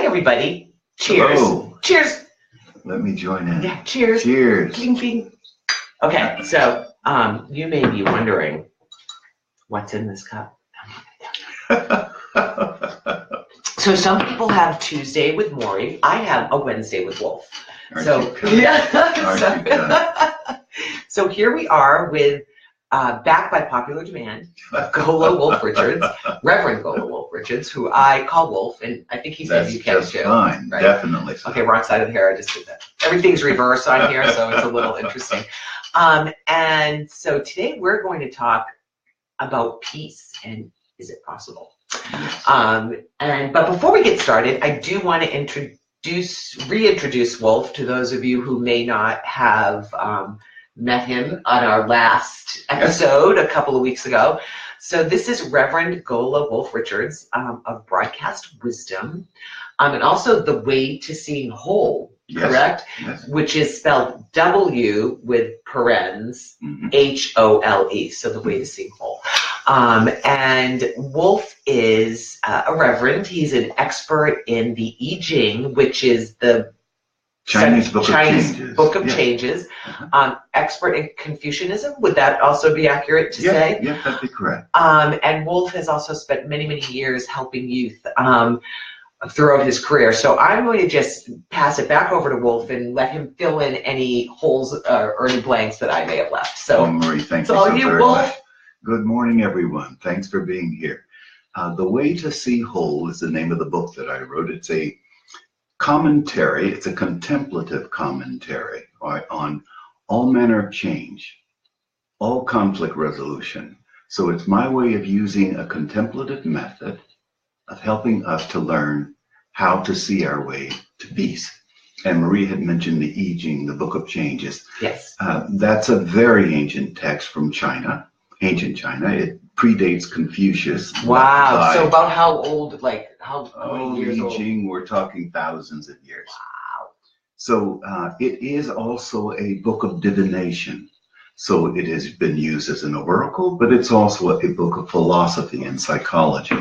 Hi, everybody. Cheers. Hello. Cheers. Let me join in. Yeah, cheers. Cheers. Cling, cling. Okay, so you may be wondering what's in this cup. So some people have Tuesday with Maury. I have a Wednesday with Wolf. So here we are with, backed by popular demand, Gola Wolf Richards, Reverend Gola Wolf Richards, who I call Wolf, and I think he's That's in the UK just too. fine, right? definitely. So. Okay, wrong side of the hair, I just did that. Everything's reversed on here, so it's a little interesting. And so today we're going to talk about peace and is it possible? But before we get started, I do want to reintroduce Wolf to those of you who may not have met him on our last episode a couple of weeks ago. So this is Reverend Gola Wolf Richards of Broadcast Wisdom, and also The Way to Seeing Whole, correct? Yes. Which is spelled W with parens, H-O-L-E, so The Way to Seeing Whole. And Wolf is a reverend. He's an expert in the I Ching, which is the Chinese Book of Changes. Expert in Confucianism. Would that also be accurate to say? Yeah, that'd be correct. And Wolf has also spent many, many years helping youth throughout his career. So I'm going to just pass it back over to Wolf and let him fill in any holes or any blanks that I may have left. So, Marie, thank you so very Wolf. much. Good morning, everyone. Thanks for being here. The Way to See Whole is the name of the book that I wrote. It's a commentary, it's a contemplative commentary on all manner of change, all conflict resolution. So it's my way of using a contemplative method of helping us to learn how to see our way to peace. And Marie had mentioned the I Ching, the Book of Changes. Yes. That's a very ancient text from China, ancient China. It predates Confucius. Wow. So about how old, like how many years old? I Ching, we're talking thousands of years. Wow. So it is also a book of divination. So it has been used as an oracle, but it's also a book of philosophy and psychology.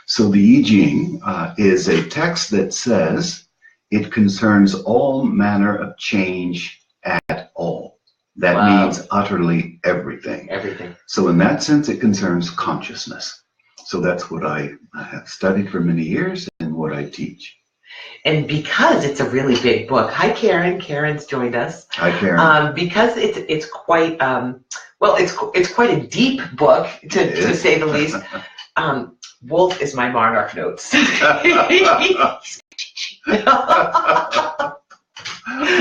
So the I Ching is a text that says it concerns all manner of change at all. That means utterly everything. Everything. So in that sense, it concerns consciousness. So that's what I have studied for many years and what I teach. And because it's a really big book, hi Karen. Karen's joined us. Hi Karen. Because it's quite it's quite a deep book to say the least. Wolf is my monarch notes.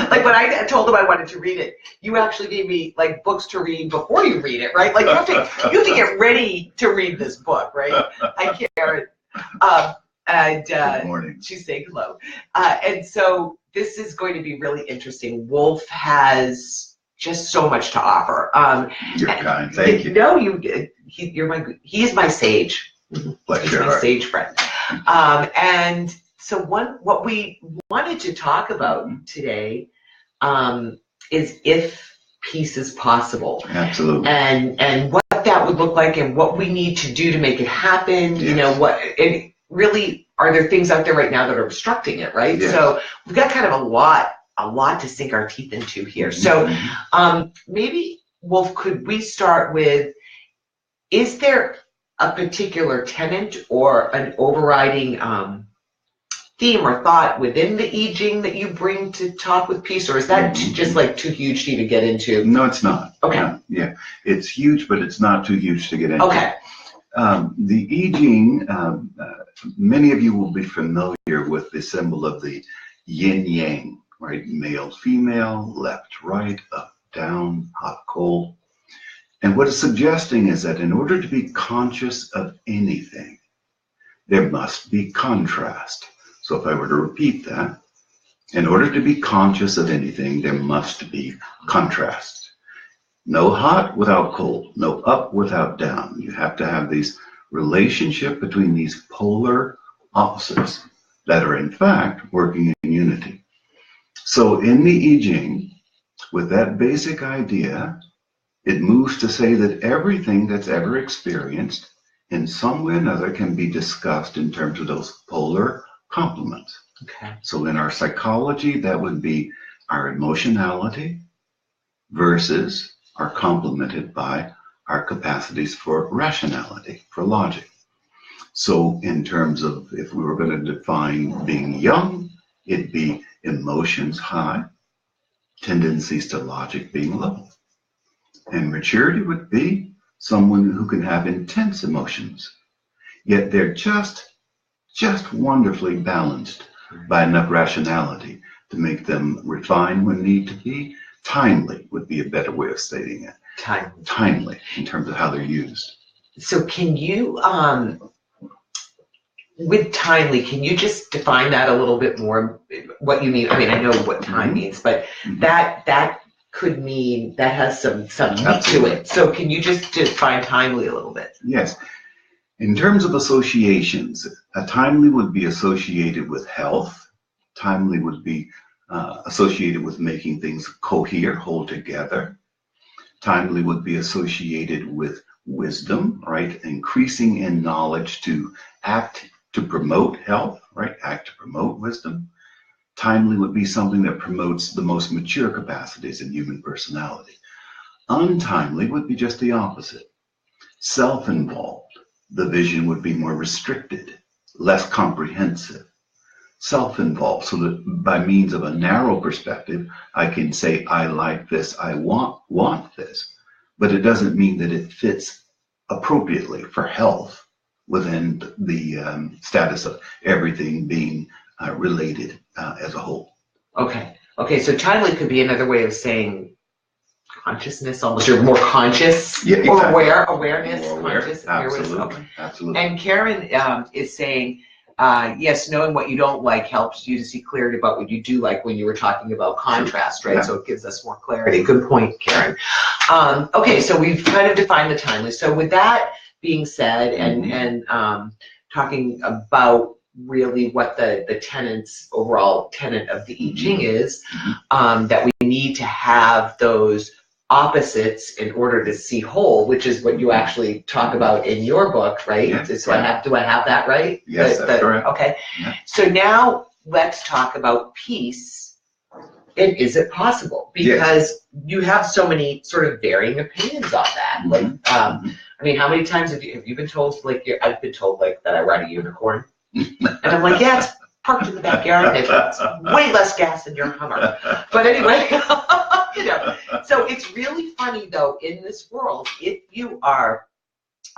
Like when I told him I wanted to read it, you actually gave me like books to read before you read it, right? Like you have to get ready to read this book, right? Hi Karen. Good morning. She's saying hello. And so this is going to be really interesting. Wolf has just so much to offer. You're kind. Thank you. No, he's my sage. Bless He's my sage friend. And so what we wanted to talk about today is if peace is possible. Absolutely. And what that would look like and what we need to do to make it happen. Yes. You know, and really, are there things out there right now that are obstructing it, right? Yes. So we've got kind of a lot to sink our teeth into here. So maybe, Wolf, could we start with, is there a particular tenet or an overriding theme or thought within the I Ching that you bring to talk with peace, or is that just like too huge to get into? No, it's not. Okay. No, yeah, it's huge, but it's not too huge to get into. Okay. The I Ching, many of you will be familiar with the symbol of the yin yang, right? Male, female, left, right, up, down, hot, cold. And what it's suggesting is that in order to be conscious of anything, there must be contrast. So if I were to repeat that, in order to be conscious of anything, there must be contrast. No hot without cold, no up without down. You have to have these relationship between these polar opposites that are in fact working in unity. So in the I Ching, with that basic idea, it moves to say that everything that's ever experienced in some way or another can be discussed in terms of those polar complements. Okay. So in our psychology, that would be our emotionality versus are complemented by our capacities for rationality, for logic. So in terms of if we were going to define being young, it'd be emotions high, tendencies to logic being low. And maturity would be someone who can have intense emotions, yet they're just wonderfully balanced by enough rationality to make them refined when need to be. Timely would be a better way of stating it. Timely in terms of how they're used. So can you, with timely, can you just define that a little bit more, what you mean? I mean, I know what time means, but that could mean, that has some meat to it. So can you just define timely a little bit? Yes. In terms of associations, a timely would be associated with health. Timely would be associated with making things cohere, hold together. Timely would be associated with wisdom, right? Increasing in knowledge to act to promote health, right? Act to promote wisdom. Timely would be something that promotes the most mature capacities in human personality. Untimely would be just the opposite. Self-involved. The vision would be more restricted, less comprehensive. Self-involved, so that by means of a narrow perspective, I can say, I like this, I want this, but it doesn't mean that it fits appropriately for health within the status of everything being related as a whole. Okay. Okay, so timely could be another way of saying consciousness, almost. You're more conscious, yeah, exactly. Or awareness, aware. conscious. Absolutely. Okay. Absolutely. And Karen is saying, yes, knowing what you don't like helps you to see clarity about what you do like when you were talking about contrast, right? Yeah. So it gives us more clarity. Good point, Karen. Okay, so we've kind of defined the timely. So with that being said, and talking about really what the overall tenet of the I Ching is, that we need to have those opposites in order to see whole, which is what you actually talk about in your book, right? Yeah, so do I have that right? Yes, that's correct. Okay. Yeah. So now let's talk about peace. And is it possible? Because you have so many sort of varying opinions on that. Like, I mean, how many times have you been told, like, I've been told, like, that I ride a unicorn? And I'm like, yeah, it's parked in the backyard. It's way less gas than your Hummer. But anyway, you know. So it's really funny, though, in this world, if you are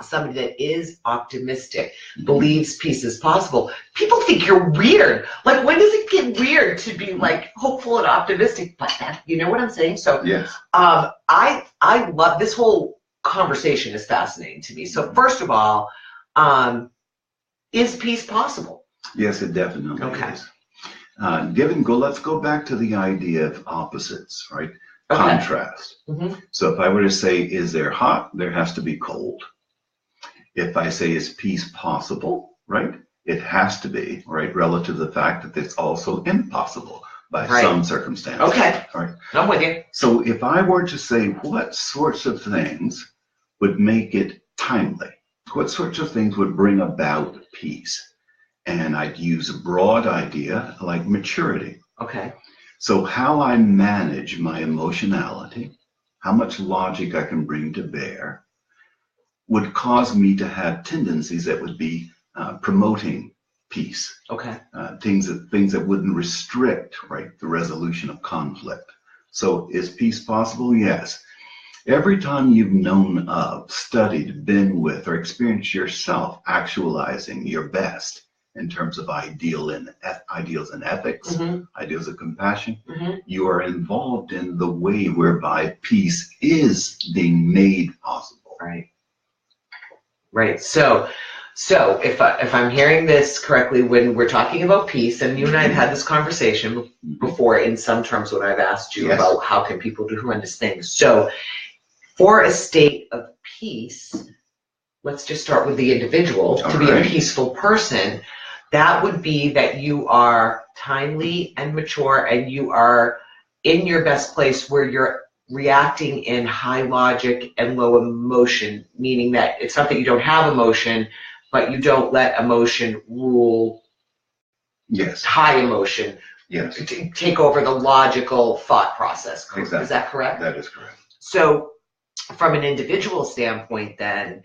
somebody that is optimistic, believes peace is possible, people think you're weird. Like, when does it get weird to be, like, hopeful and optimistic? But that, you know what I'm saying? So yes. I love this whole conversation is fascinating to me. So first of all, is peace possible? Yes, it definitely is. Let's go back to the idea of opposites, right? Okay. Contrast. So if I were to say, is there hot? There has to be cold. If I say, is peace possible, right? It has to be, right? Relative to the fact that it's also impossible by some circumstances. Okay. Right. I'm with you. So if I were to say, what sorts of things would make it timely? What sorts of things would bring about peace? And I'd use a broad idea like maturity. Okay. So how I manage my emotionality, how much logic I can bring to bear, would cause me to have tendencies that would be promoting peace. Okay. Things that wouldn't restrict, right, the resolution of conflict. So is peace possible? Yes. Every time you've known of, studied, been with, or experienced yourself actualizing your best in terms of ideals in ethics, ideals of compassion, you are involved in the way whereby peace is being made possible. Right. Right. So if I'm hearing this correctly, when we're talking about peace, and you and I have had this conversation before in some terms when I've asked you about how can people do horrendous things. So for a state of peace, let's just start with the individual. To be a peaceful person, that would be that you are timely and mature, and you are in your best place where you're reacting in high logic and low emotion, meaning that it's not that you don't have emotion, but you don't let emotion rule Yes. high emotion Yes. take over the logical thought process. Exactly. Is that correct? That is correct. So from an individual standpoint then,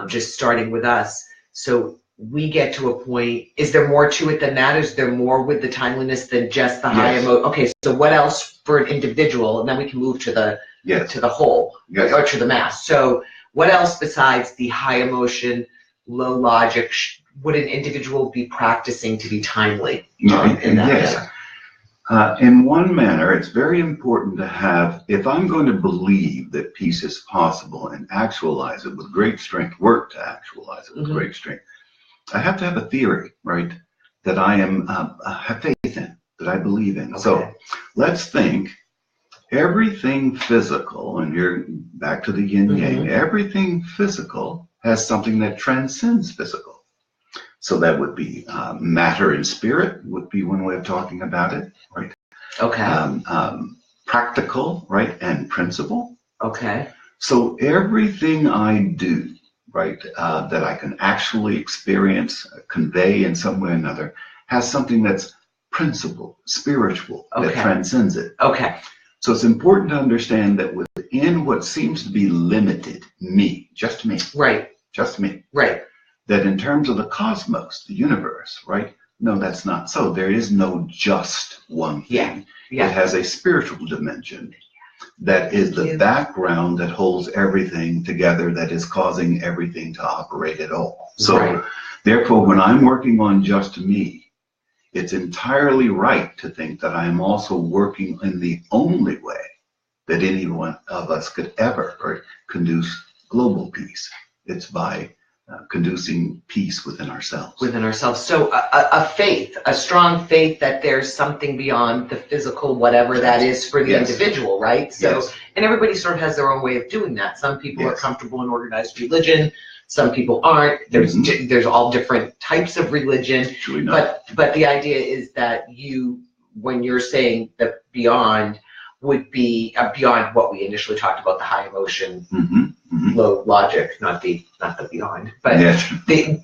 just starting with us, so we get to a point, is there more to it than that? Is there more with the timeliness than just the high Yes. emotion? Okay, so what else for an individual? And then we can move to the Yes. whole, Yes. or to the mass. So what else besides the high emotion, low logic, would an individual be practicing to be timely in that Yes. manner? In one manner, it's very important to have, if I'm going to believe that peace is possible and actualize it with great strength, work to actualize it with Mhm. great strength, I have to have a theory, right, that I have faith in, that I believe in. Okay. So let's think everything physical, and here back to the yin yang, everything physical has something that transcends physical. So that would be matter and spirit would be one way of talking about it, right? Okay. Practical, right, and principle. Okay. So everything I do, right, that I can actually experience, convey in some way or another, has something that's principle, spiritual, that transcends it. Okay. So it's important to understand that within what seems to be limited, me, just me, Right. just me, Right. that in terms of the cosmos, the universe, right? No, that's not so. There is no just one thing. Yeah. It has a spiritual dimension that is the background that holds everything together, that is causing everything to operate at all. So therefore, when I'm working on just me, it's entirely right to think that I am also working in the only way that any one of us could ever conduce global peace. It's by conducing peace within ourselves. Within ourselves. So a faith, a strong faith that there's something beyond the physical, whatever that is for the individual, right? So, and everybody sort of has their own way of doing that. Some people are comfortable in organized religion. Some people aren't. There's all different types of religion. But the idea is that when you're saying the beyond, would be beyond what we initially talked about, the high emotion, low logic, not the beyond, but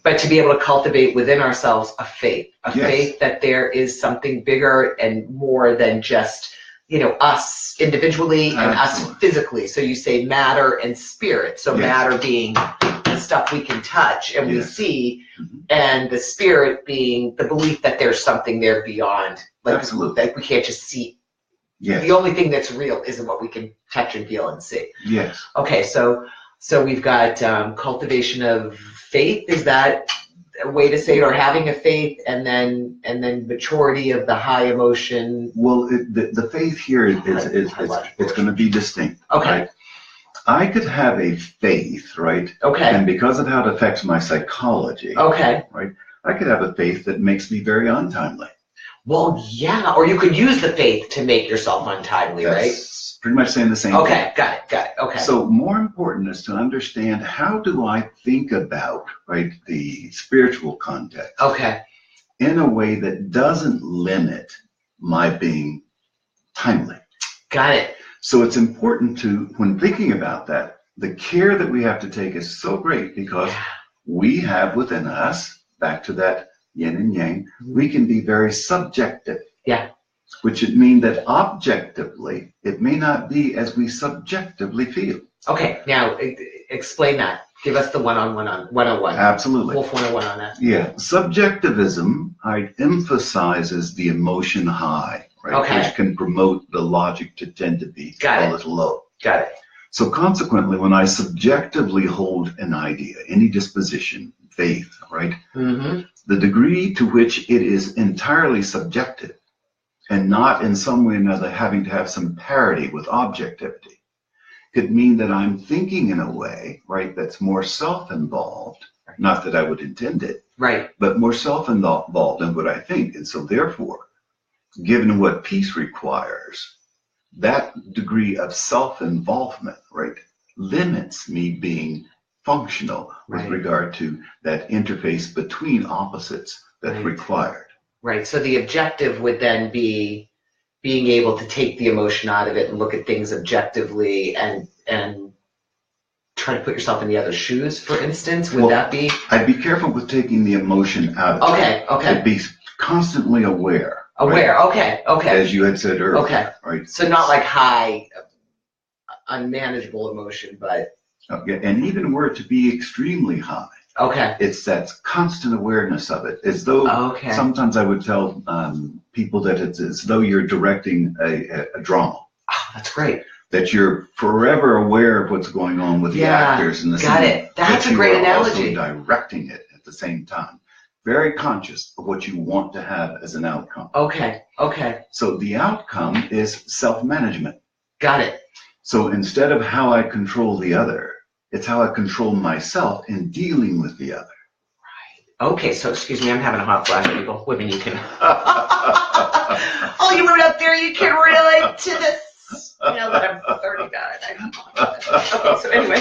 but to be able to cultivate within ourselves a faith that there is something bigger and more than just us individually and us physically. So you say matter and spirit. So matter being the stuff we can touch and we see, and the spirit being the belief that there's something there beyond, like we can't just see. The only thing that's real isn't what we can touch and feel and see. Okay, so we've got cultivation of faith. Is that a way to say it, or having a faith, and then maturity of the high emotion? Well, the faith here is it's going to be distinct. Okay. Right? I could have a faith, right? Okay. And because of how it affects my psychology, right? I could have a faith that makes me very untimely. Well, yeah, or you could use the faith to make yourself untimely, right? Pretty much saying the same thing. Okay, got it, okay. So more important is to understand, how do I think about, right, the spiritual context in a way that doesn't limit my being timely. Got it. So it's important to, when thinking about that, the care that we have to take is so great, because we have within us, back to that yin and yang, we can be very subjective. Which would mean that objectively, it may not be as we subjectively feel. Okay, now explain that. Give us the 101. Absolutely. Wolf 101 on that. Yeah, subjectivism emphasizes the emotion high, right? Which can promote the logic to tend to be a little low. Got it. So consequently, when I subjectively hold an idea, any disposition, faith, right? The degree to which it is entirely subjective, and not in some way or another having to have some parity with objectivity, could mean that I'm thinking in a way, right, that's more self-involved, not that I would intend it, but more self-involved in what I think. And so therefore, given what peace requires, that degree of self-involvement, right, limits me being functional with regard to that interface between opposites that's required. Right, so the objective would then be being able to take the emotion out of it and look at things objectively and try to put yourself in the other's shoes, for instance. Would that be? I'd be careful with taking the emotion out of it. Okay. It'd be constantly aware. Aware, right? okay, okay, As you had said earlier. okay. Right. So not like high, unmanageable emotion, but, Okay. And even were it to be extremely high, okay, it's that constant awareness of it, as though okay. sometimes I would tell people that it's as though you're directing a drama. Oh, that's great. That you're forever aware of what's going on with the actors and the got scene. it. That's that a great you are analogy. Also directing it at the same time. Very conscious of what you want to have as an outcome. Okay, okay. So the outcome is self-management. Got it. So instead of how I control the other, it's how I control myself in dealing with the other. Right. Okay, so excuse me, I'm having a hot flash, people. Women, you can. Oh, you moved up there, you can relate to this. You know that I'm 39. Okay, so anyway,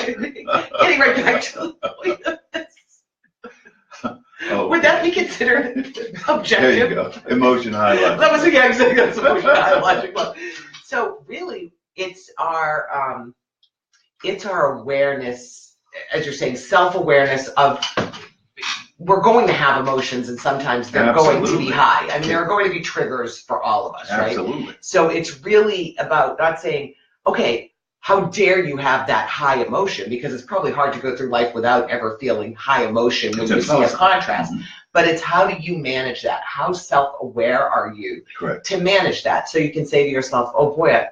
getting right back to the point of this. Oh, would that be considered objective? There you go. Emotion highlighting. That was exactly that's emotion highlighting. So really, it's our awareness, as you're saying, self-awareness of we're going to have emotions, and sometimes they're going to be high. I mean, there are going to be triggers for all of us, right? Absolutely. So it's really about not saying, okay, how dare you have that high emotion, because it's probably hard to go through life without ever feeling high emotion when you see a contrast. Mm-hmm. But it's how do you manage that? How self-aware are you to manage that? So you can say to yourself, oh boy, I'm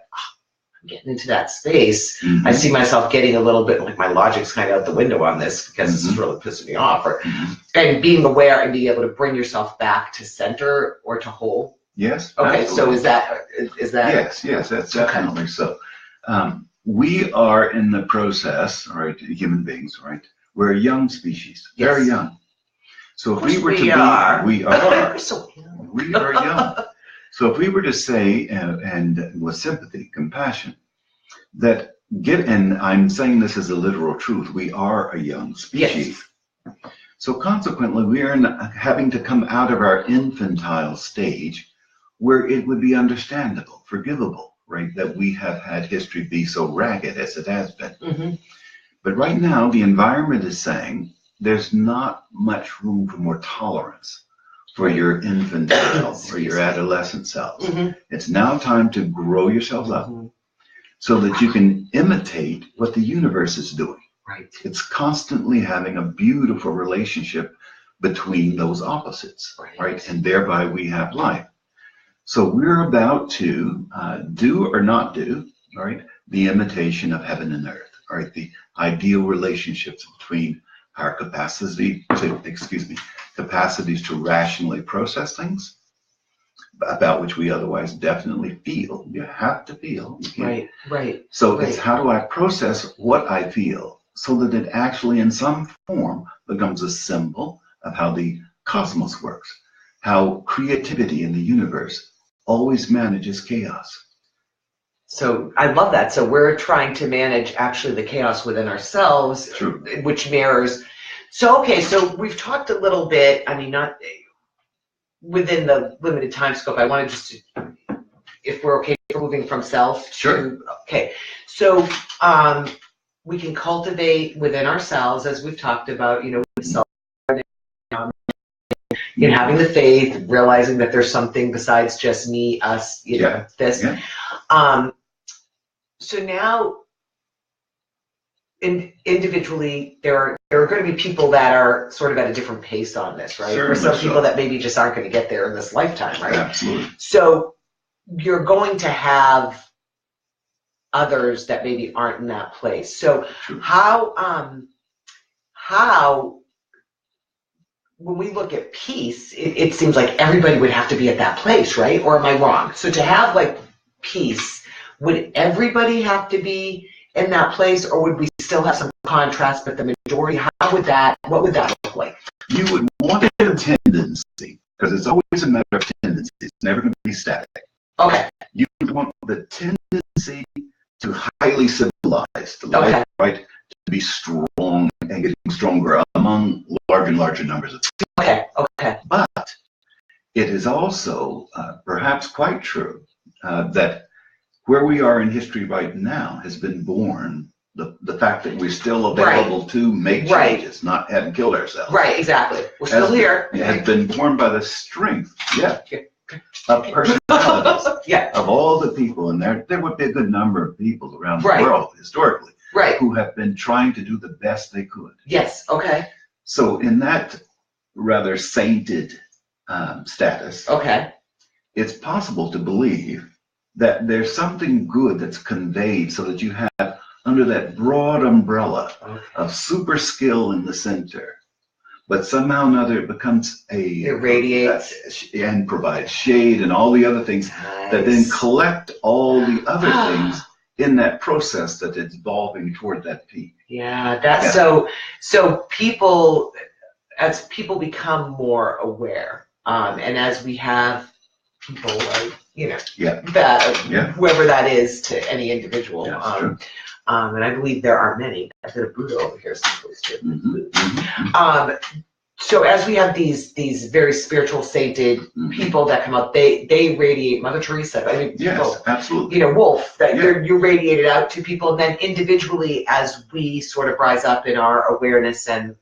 getting into that space. Mm-hmm. I see myself getting a little bit like my logic's kind of out the window on this because this is really pissing me off. And being aware and being able to bring yourself back to center or to whole. Yes. Okay, absolutely. so is that? Yes, that's definitely so. We are in the process, right, human beings, right? We're a young species, very young. So if we were to be, we are. So young. We are young. So if we were to say, and with sympathy, compassion, that and I'm saying this as a literal truth, we are a young species. Yes. So consequently, we are having to come out of our infantile stage where it would be understandable, forgivable, right, that we have had history be so ragged as it has been. Mm-hmm. But right now, the environment is saying there's not much room for more tolerance for your infantile or your adolescent selves. Mm-hmm. It's now time to grow yourselves up so that you can imitate what the universe is doing. Right. It's constantly having a beautiful relationship between those opposites, right? And thereby we have life. So we're about to do or not do, right, the imitation of heaven and earth, right? The ideal relationships between our capacities to rationally process things, about which we otherwise definitely feel. You have to feel. Right. So it's how do I process what I feel so that it actually in some form becomes a symbol of how the cosmos works, how creativity in the universe always manages chaos. So I love that. So we're trying to manage actually the chaos within ourselves, which mirrors. So, okay, so we've talked a little bit, I mean, not within the limited time scope. I want to just, if we're okay for moving from self to, okay. So we can cultivate within ourselves, as we've talked about, with self-awareness, having the faith, realizing that there's something besides just me, us, this. Yeah. So now, individually, there are going to be people that are sort of at a different pace on this, right? Or some people that maybe just aren't going to get there in this lifetime, right? Absolutely. So you're going to have others that maybe aren't in that place. So how when we look at peace, it seems like everybody would have to be at that place, right? Or am I wrong? So to have like peace, would everybody have to be in that place, or would we still have some contrast, but the majority, what would that look like? You would want a tendency, because it's always a matter of tendency. It's never going to be static. Okay. You would want the tendency to highly civilize, to life, right? To be strong and getting stronger among larger and larger numbers of people. Okay. But it is also perhaps quite true that where we are in history right now has been born the fact that we're still available to make changes, not having killed ourselves. Right, exactly. We're still here. It has been born by the strength, of personalities, of all the people, and there would be a good number of people around the world historically, who have been trying to do the best they could. Yes. Okay. So in that rather sainted status, it's possible to believe that there's something good that's conveyed so that you have under that broad umbrella of super skill in the center, but somehow or another it becomes it radiates and provides shade and all the other things that then collect all the other things in that process that it's evolving toward that peak. So people, as people become more aware, and as we have people like, whoever that is to any individual. And I believe there are many. I've got a Buddha over here someplace too. So as we have these very spiritual, sainted people that come up, they radiate. Mother Teresa, I mean, yes, absolutely. Wolf, that you radiate it out to people, and then individually, as we sort of rise up in our awareness and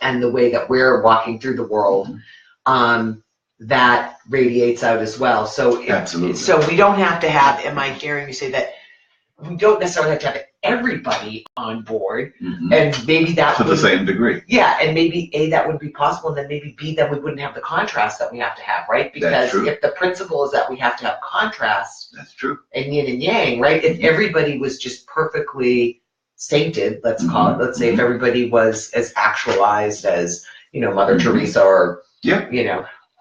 the way that we're walking through the world, that radiates out as well. So so we don't have to have. Am I hearing you say that? We don't necessarily have to have everybody on board, and maybe that to the same degree. Yeah, and maybe A, that would be possible, and then maybe B, that we wouldn't have the contrast that we have to have, right? Because if the principle is that we have to have contrast, that's true, and yin and yang, right? If everybody was just perfectly sainted, let's call it. Let's say if everybody was as actualized as Mother Teresa or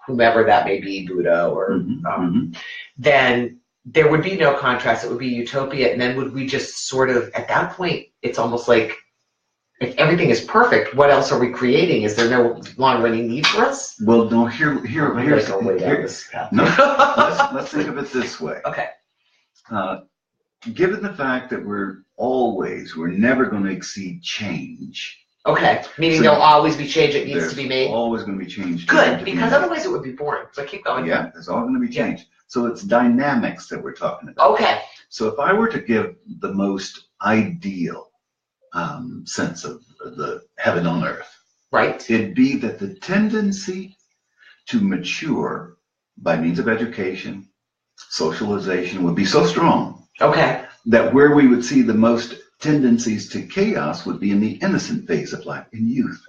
whomever that may be, Buddha or then there would be no contrast. It would be utopia. And then would we just sort of, at that point, it's almost like if everything is perfect, what else are we creating? Is there no longer any need for us? Well, no, here's no, let's think of it this way. Okay. Given the fact that we're never going to exceed change. Okay, meaning there'll always be change that needs to be made. Always going to be change. Good, because otherwise it would be boring. So keep going. Yeah, there's all going to be change. So it's dynamics that we're talking about. Okay. So if I were to give the most ideal sense of the heaven on earth, it'd be that the tendency to mature by means of education, socialization would be so strong. That where we would see the most tendencies to chaos would be in the innocent phase of life, in youth.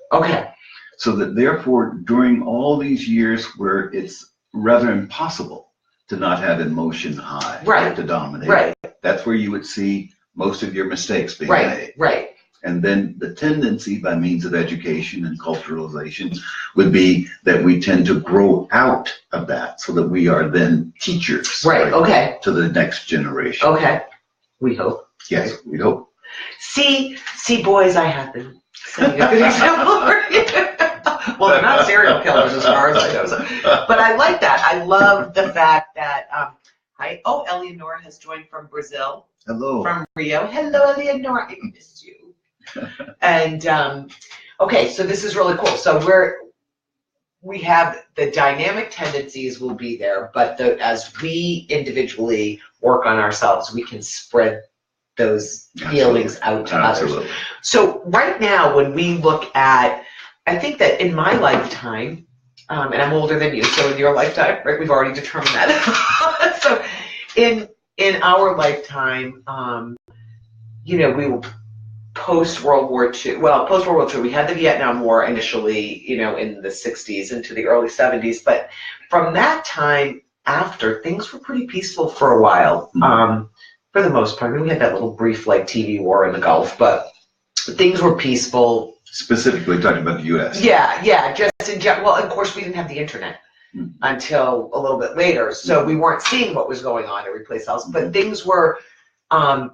So that therefore, during all these years where it's rather impossible to not have emotion high, to dominate, that's where you would see most of your mistakes being made. And then the tendency by means of education and culturalization would be that we tend to grow out of that so that we are then teachers to the next generation. We hope. Yes, we hope. See, boys, I have been setting a good example for you. Well, they're not serial killers as far as I know. But I like that. I love the fact that, Eleonora has joined from Brazil. Hello. From Rio. Hello, Eleonora. I missed you. And, so this is really cool. So we have the dynamic tendencies will be there, but as we individually work on ourselves, we can spread those feelings out to others. So right now, when we look at, I think that in my lifetime, and I'm older than you, so in your lifetime, right, we've already determined that. So in our lifetime, we were post-World War II. Well, post-World War II, we had the Vietnam War initially, in the 60s into the early 70s. But from that time after, things were pretty peaceful for a while. For the most part, we had that little brief TV war in the Gulf, but things were peaceful. Specifically talking about the U.S. Yeah, just in general. Well, of course, we didn't have the internet until a little bit later, so we weren't seeing what was going on every place else. But things were, and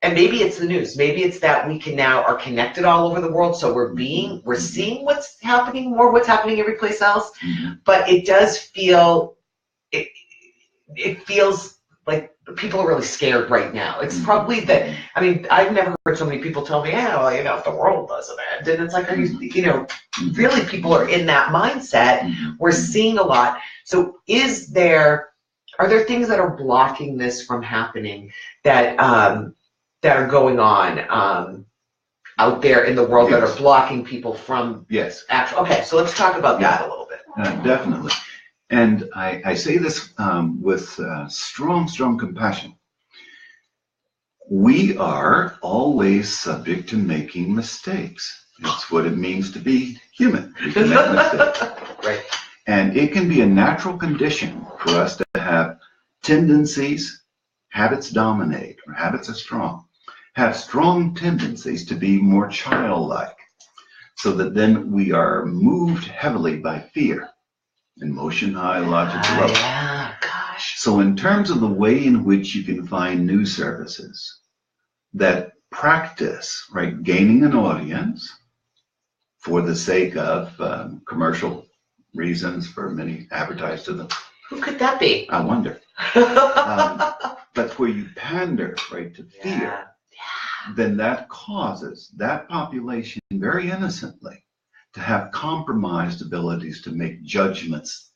maybe it's the news. Maybe it's that we are connected all over the world, so we're seeing what's happening every place else. But it does feel, it feels like people are really scared right now. It's probably that, I've never heard so many people tell me, if the world doesn't end. And it's like, really people are in that mindset. We're seeing a lot. So are there things that are blocking this from happening that that are going on out there in the world that are blocking people from actual. Okay, so let's talk about that a little bit. Definitely. And I say this with strong, strong compassion. We are always subject to making mistakes. It's what it means to be human. We can make mistakes. Right. And it can be a natural condition for us to have tendencies, habits dominate, or habits are strong, have strong tendencies to be more childlike, so that then we are moved heavily by fear, emotion high, logic low. Yeah, gosh. So in terms of the way in which you can find news services that practice, right, gaining an audience for the sake of commercial reasons, for many advertise to them. Who could that be? I wonder. That's where you pander, right, to fear. Then that causes that population very innocently to have compromised abilities to make judgments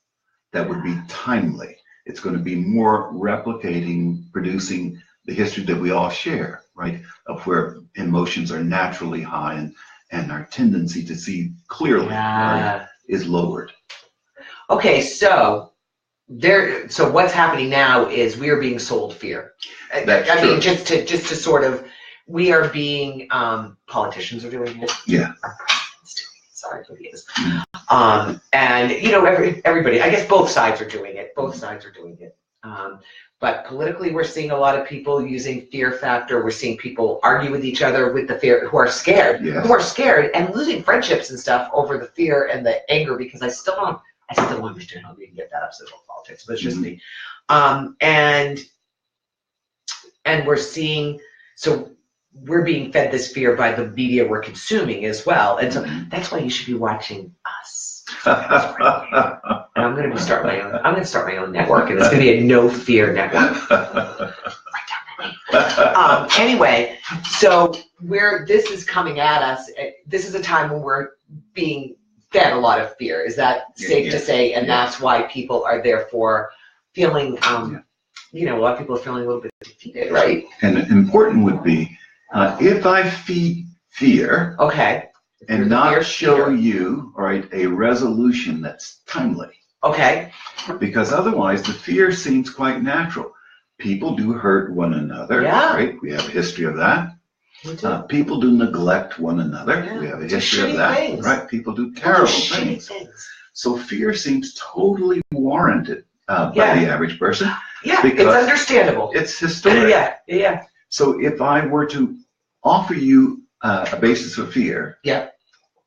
that would be timely. It's going to be more replicating, producing the history that we all share, right, of where emotions are naturally high and our tendency to see clearly right, is lowered. Okay, so what's happening now is we are being sold fear. I mean, just to sort of, we are being, politicians are doing it. Yeah. Our president's doing it. Sorry for the is. And, you know, everybody, I guess both sides are doing it. Both sides are doing it. But politically, we're seeing a lot of people using fear factor. We're seeing people argue with each other with the fear, who are scared, and losing friendships and stuff over the fear and the anger, because I still don't understand how we can get that upset about politics, but it's just me. And we're seeing, so we're being fed this fear by the media we're consuming as well. And so that's why you should be watching us. And I'm going to start my own network, and it's going to be a no fear network. Write down that name. Anyway, so this is coming at us. This is a time when we're being fed a lot of fear. Is that safe to say? And that's why people are therefore feeling, you know, a lot of people are feeling a little bit defeated, right? And important would be, if I feed fear, and not show you, right, a resolution that's timely. Okay. Because otherwise the fear seems quite natural. People do hurt one another, right? We have a history of that. People do neglect one another. We have a history of that, right? People do terrible things. So fear seems totally warranted by the average person. Yeah, it's understandable. It's historic. Yeah. So if I were to offer you a basis of fear,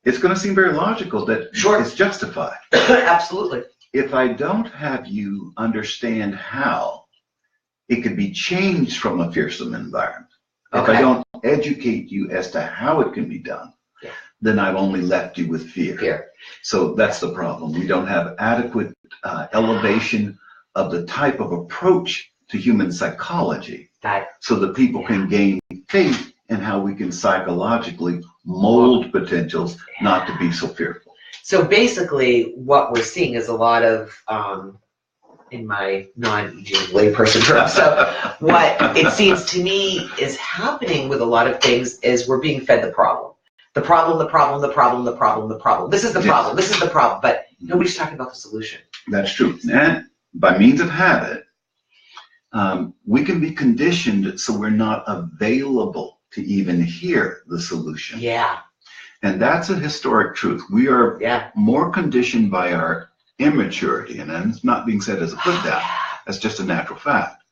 it's going to seem very logical that it's justified. Absolutely. If I don't have you understand how it could be changed from a fearsome environment, if I don't educate you as to how it can be done, then I've only left you with fear. So that's the problem. We don't have adequate elevation of the type of approach to human psychology so that people can gain faith in how we can psychologically mold potentials not to be so fearful. So basically what we're seeing is a lot of, in my non-EG layperson terms, so what it seems to me is happening with a lot of things is we're being fed the problem. The problem. This is the problem. This is the problem. But nobody's talking about the solution. That's true. And by means of habit, we can be conditioned so we're not available to even hear the solution. Yeah. And that's a historic truth. We are more conditioned by our immaturity, and it's not being said as a put down. That's just a natural fact.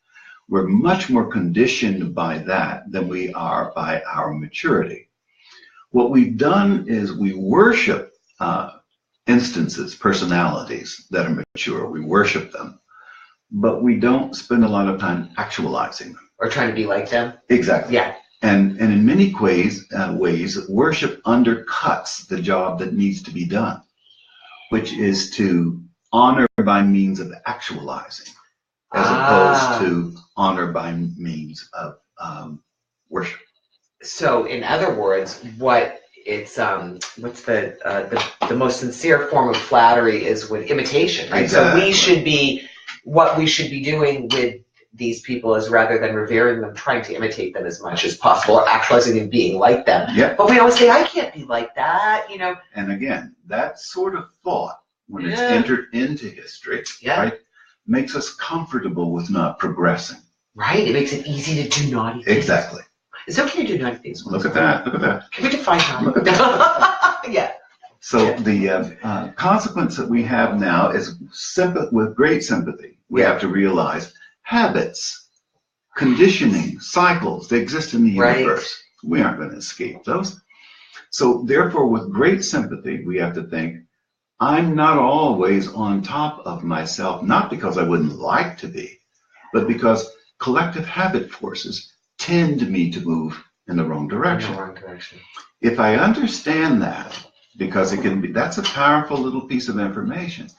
We're much more conditioned by that than we are by our maturity. What we've done is we worship instances, personalities that are mature. We worship them, but we don't spend a lot of time actualizing them. Or trying to be like them. Exactly. Yeah. And in many ways, worship undercuts the job that needs to be done, which is to honor by means of actualizing, as opposed to honor by means of worship. So, in other words, what's the most sincere form of flattery is with imitation, right? Exactly. So we should be, what we should be doing with these people as rather than revering them, trying to imitate them as much as possible or actualizing and being like them. Yeah. But we always say, I can't be like that, you know. And again, that sort of thought, when it's Yeah. entered into history, Yeah. right, makes us comfortable with not progressing. Right? It makes it easy to do naughty things. Exactly. It's okay to do naughty things. Look at that. Look at that. Can we define naughty? Yeah. So the consequence that we have now is with great sympathy. We have to realize habits, conditioning, cycles, they exist in the universe. We aren't going to escape those. So therefore, with great sympathy, we have to think, I'm not always on top of myself, not because I wouldn't like to be, but because collective habit forces tend me to move in the wrong direction. If I understand that, because it can be, that's a powerful little piece of information.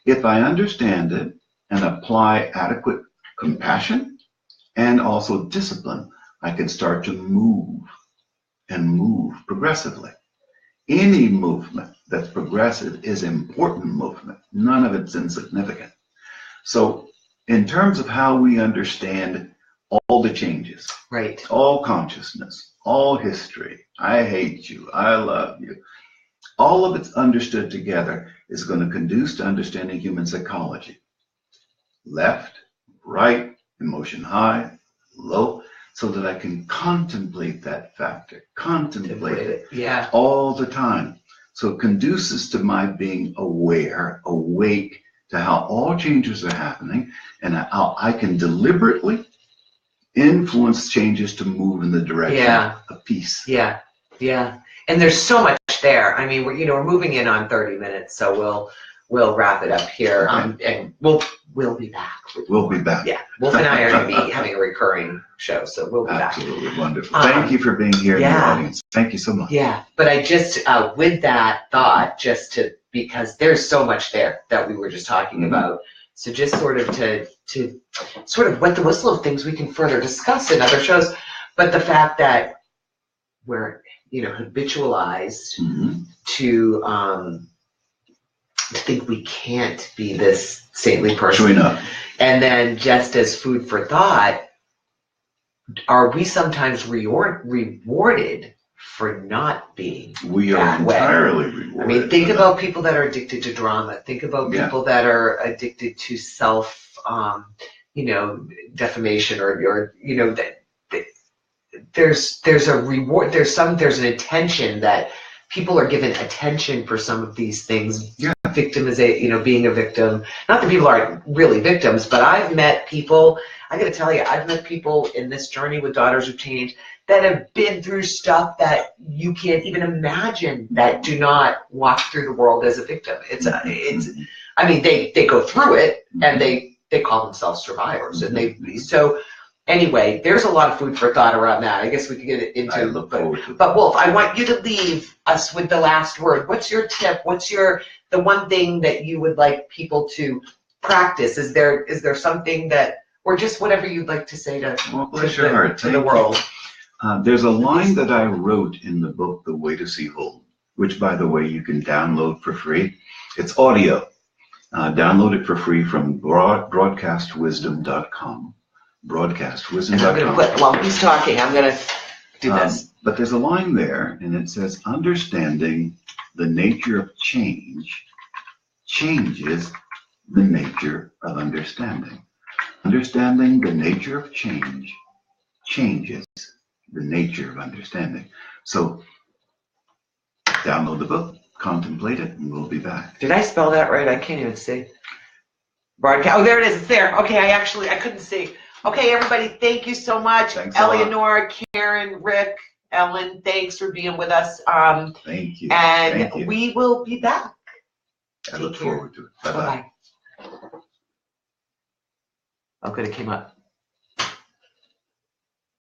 If I understand it and apply adequate compassion and also discipline, I can start to move and move progressively. Any movement that's progressive is important movement. None of it's insignificant. So in terms of how we understand all the changes, right, all consciousness, all history, I hate you, I love you, all of it's understood together is going to conduce to understanding human psychology. Left, right, emotion high, low, so that I can contemplate that factor, contemplate it all the time. So it conduces to my being aware, awake to how all changes are happening and how I can deliberately influence changes to move in the direction of peace. Yeah, yeah. And there's so much there. I mean, we're moving in on 30 minutes, so we'll wrap it up here, and we'll be back. We'll be back. Yeah, Wolf and I are going to be having a recurring show, so we'll be back. Absolutely wonderful. Thank you for being here in the audience. Thank you so much. Yeah, but I just with that thought, because there's so much there that we were just talking about. So just sort of to sort of wet the whistle of things we can further discuss in other shows, but the fact that we're habitualized to think we can't be this saintly person. True enough. And then just as food for thought, are we sometimes rewarded for not being We are entirely rewarded. I mean, think about people that are addicted to drama. Think about people that are addicted to self, defamation or there's a reward. There's an intention that people are given attention for some of these things. Victimization, being a victim. Not that people aren't really victims, but I've met people. I got to tell you, I've met people in this journey with Daughters of Change that have been through stuff that you can't even imagine, that do not walk through the world as a victim. I mean, they go through it and they call themselves survivors, and so anyway, there's a lot of food for thought around that. I guess we could get it into. I look forward to it. But Wolf, I want you to leave us with the last word. What's your tip? What's the one thing that you would like people to practice? Is there something that, or just whatever you'd like to say to the world? There's a line that I wrote in the book, The Way to See Whole, which, by the way, you can download for free. It's audio. Download it for free from broadcastwisdom.com. Broadcastwisdom.com. And I'm going to put, while he's talking, I'm going to do this. But there's a line there, and it says, understanding the nature of change changes the nature of understanding. Understanding the nature of change changes the nature of understanding. So download the book, contemplate it, and we'll be back. Did I spell that right? I can't even see. Broadcast. Oh, there it is. It's there. Okay, I couldn't see. Okay, everybody, thank you so much. Thanks Eleanor, Karen, Rick, Ellen, thanks for being with us. Thank you. And Thank you. We will be back. I look forward to it. Bye-bye. Bye-bye. Oh, good, it came up.